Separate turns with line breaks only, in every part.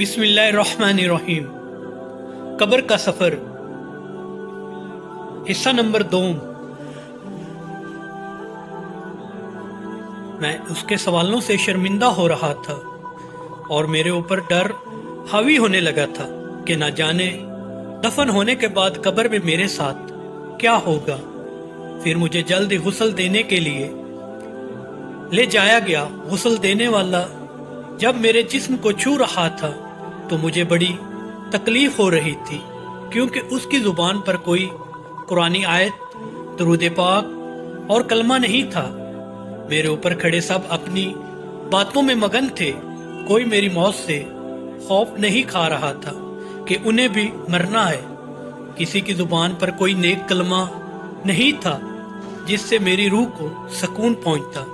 बिस्मिल्लाहिर्रहमानिर्रहीम। कब्र का सफ़र, हिस्सा नंबर 2। मैं उसके सवालों से शर्मिंदा हो रहा था और मेरे ऊपर डर हावी होने लगा था कि न जाने दफन होने के बाद कब्र में मेरे साथ क्या होगा। फिर मुझे जल्दी गुस्ल देने के लिए ले जाया गया। गुस्ल देने वाला जब मेरे जिस्म को छू रहा था तो मुझे बड़ी तकलीफ हो रही थी, क्योंकि उसकी जुबान पर कोई कुरानी आयत, दरूद पाक और कलमा नहीं था। मेरे ऊपर खड़े सब अपनी बातों में मगन थे। कोई मेरी मौत से खौफ नहीं खा रहा था कि उन्हें भी मरना है। किसी की जुबान पर कोई नेक कलमा नहीं था जिससे मेरी रूह को सुकून पहुंचता।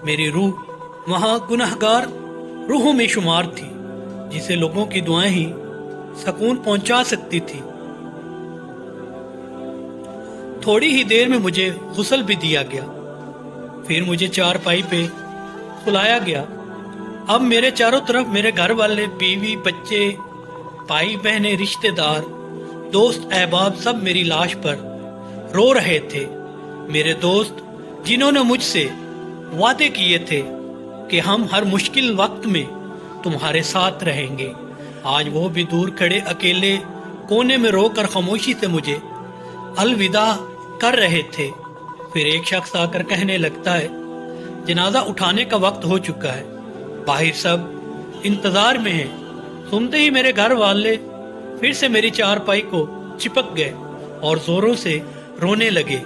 मेरी रूह वहां गुनहगार रूहों में शुमार थी, जिसे लोगों की दुआएं ही सुकून पहुंचा सकती थी। थोड़ी ही देर में मुझे गुस्ल भी दिया गया। फिर मुझे चारपाई पे सुलाया गया। अब मेरे चारों तरफ मेरे घर वाले, बीवी, बच्चे, भाई बहनें, रिश्तेदार, दोस्त, अहबाब सब मेरी लाश पर रो रहे थे। मेरे दोस्त जिन्होंने मुझसे वादे किए थे कि हम हर मुश्किल वक्त में तुम्हारे साथ रहेंगे, आज वो भी दूर खड़े अकेले कोने में रोकर खामोशी से मुझे अलविदा कर रहे थे। फिर एक शख्स आकर कहने लगता है, जनाजा उठाने का वक्त हो चुका है, बाहर सब इंतजार में हैं। सुनते ही मेरे घर वाले फिर से मेरी चारपाई को चिपक गए और जोरों से रोने लगे।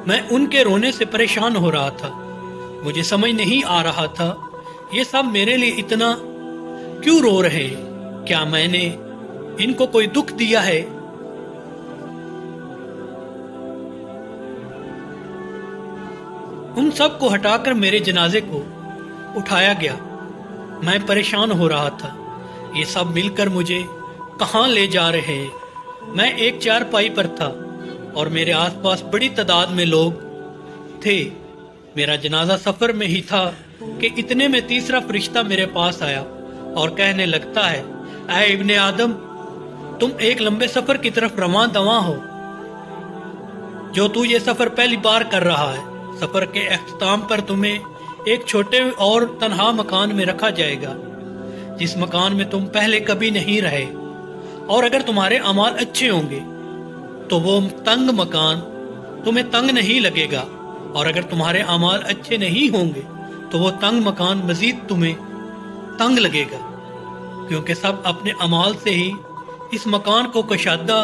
मैं उनके रोने से परेशान हो रहा था। मुझे समझ नहीं आ रहा था ये सब मेरे लिए इतना क्यों रो रहे हैं। क्या मैंने इनको कोई दुख दिया है? उन सब को हटाकर मेरे जनाजे को उठाया गया। मैं परेशान हो रहा था, ये सब मिलकर मुझे कहाँ ले जा रहे हैं। मैं एक चारपाई पर था और मेरे आसपास बड़ी तादाद में लोग थे। मेरा जनाजा सफर में ही था कि इतने में तीसरा फरिश्ता मेरे पास आया और कहने लगता है, ऐ इब्ने आदम, तुम एक लंबे सफर की तरफ रवां दवा हो। जो तू ये सफर पहली बार कर रहा है, सफर के अख्ताम पर तुम्हें एक छोटे और तन्हा मकान में रखा जाएगा, जिस मकान में तुम पहले कभी नहीं रहे। और अगर तुम्हारे अमाल अच्छे होंगे तो वो तंग मकान तुम्हें तंग नहीं लगेगा, और अगर तुम्हारे अमाल अच्छे नहीं होंगे तो वो तंग मकान मजीद तुम्हें तंग लगेगा, क्योंकि सब अपने अमाल से ही इस मकान को कशादा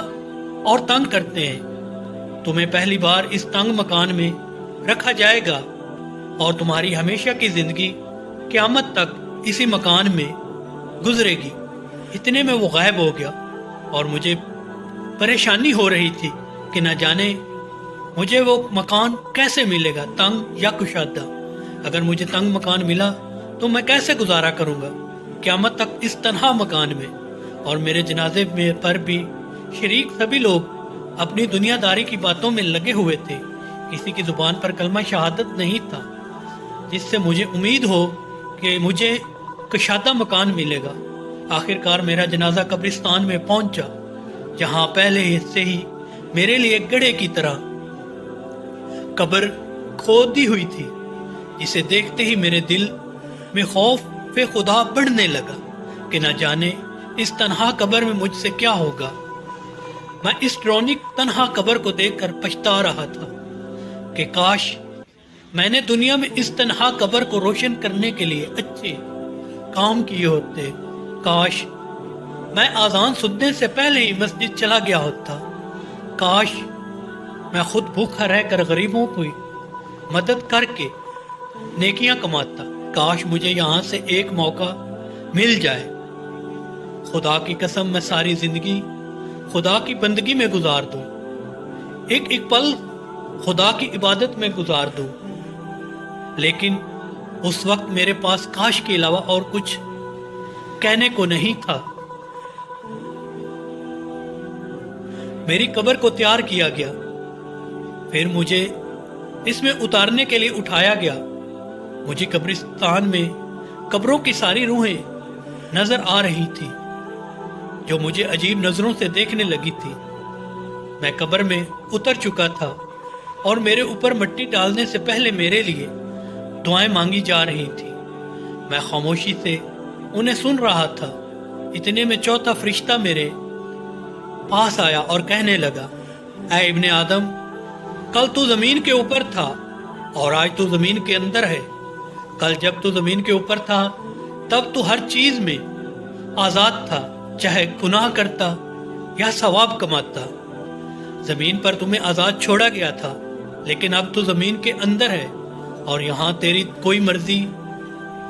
और तंग करते हैं। तुम्हें पहली बार इस तंग मकान में रखा जाएगा और तुम्हारी हमेशा की जिंदगी क़यामत तक इसी मकान में गुजरेगी। इतने में वो गायब हो गया और मुझे परेशानी हो रही थी कि न जाने मुझे वो मकान कैसे मिलेगा, तंग या कुशादा। अगर मुझे तंग मकान मिला तो मैं कैसे गुजारा करूंगा क़यामत तक इस तन्हा मकान में। और मेरे जनाजे में पर भी शरीक सभी लोग अपनी दुनियादारी की बातों में लगे हुए थे। किसी की जुबान पर कलमा शहादत नहीं था जिससे मुझे उम्मीद हो कि मुझे कुशादा मकान मिलेगा। आखिरकार मेरा जनाजा कब्रिस्तान में पहुंचा, जहां पहले से ही मेरे लिए गड्ढे की तरह कब्र खोदी हुई थी, जिसे देखते ही मेरे दिल में खौफ फे खुदा बढ़ने लगा कि न जाने इस तन्हा कब्र में मुझसे क्या होगा। मैं इस ट्रॉनिक तन्हा कब्र को देखकर पछता रहा था कि काश मैंने दुनिया में इस तन्हा कब्र को रोशन करने के लिए अच्छे काम किए होते। काश मैं आजान सुनने से पहले ही मस्जिद चला गया होता। काश मैं खुद भूखा रहकर गरीबों की मदद करके नेकियां कमाता। काश मुझे यहाँ से एक मौका मिल जाए। खुदा की कसम, मैं सारी जिंदगी खुदा की बंदगी में गुजार दूं, एक एक पल खुदा की इबादत में गुजार दूं। लेकिन उस वक्त मेरे पास काश के अलावा और कुछ कहने को नहीं था। मेरी कब्र को तैयार किया गया, फिर मुझे इसमें उतारने के लिए उठाया गया। मुझे कब्रिस्तान में कब्रों की सारी रूहें نظر آ رہی تھی جو مجھے عجیب نظروں سے دیکھنے لگی تھی۔ میں قبر میں اتر چکا تھا اور میرے اوپر مٹی ڈالنے سے پہلے میرے لیے دعائیں مانگی جا رہی تھی۔ میں خاموشی سے انہیں سن رہا تھا۔ اتنے میں چوتھا فرشتہ میرے پاس آیا اور کہنے لگا، اے ابن آدم، کل تو زمین کے اوپر تھا اور آج تو زمین کے اندر ہے۔ کل جب تو زمین کے اوپر تھا تب تو ہر چیز میں آزاد تھا، چاہے گناہ کرتا یا ثواب کماتا۔ زمین پر تمہیں آزاد چھوڑا گیا تھا، لیکن اب تو زمین کے اندر ہے اور یہاں تیری کوئی مرضی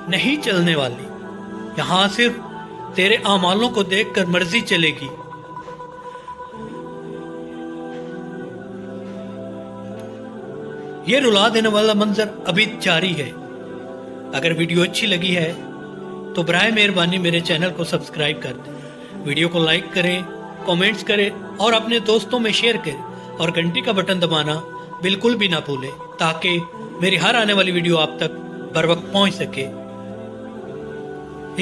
نہیں چلنے والی۔ یہاں صرف تیرے اعمالوں کو دیکھ کر مرضی چلے گی۔ یہ رلا دینے والا منظر ابھی جاری ہے۔ اگر ویڈیو اچھی لگی ہے تو برائے مہربانی میرے چینل کو سبسکرائب کر دیں، ویڈیو کو لائک کریں، کامنٹس کریں اور اپنے دوستوں میں شیئر کریں اور گھنٹی کا بٹن دبانا بالکل بھی نہ بھولیں تاکہ میری ہر آنے والی ویڈیو آپ تک بر وقت پہنچ سکے۔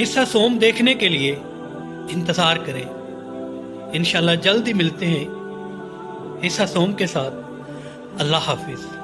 حصہ سوم دیکھنے کے لیے انتظار کریں۔ انشاءاللہ جلد ہی ملتے ہیں حصہ سوم کے ساتھ۔ اللہ حافظ۔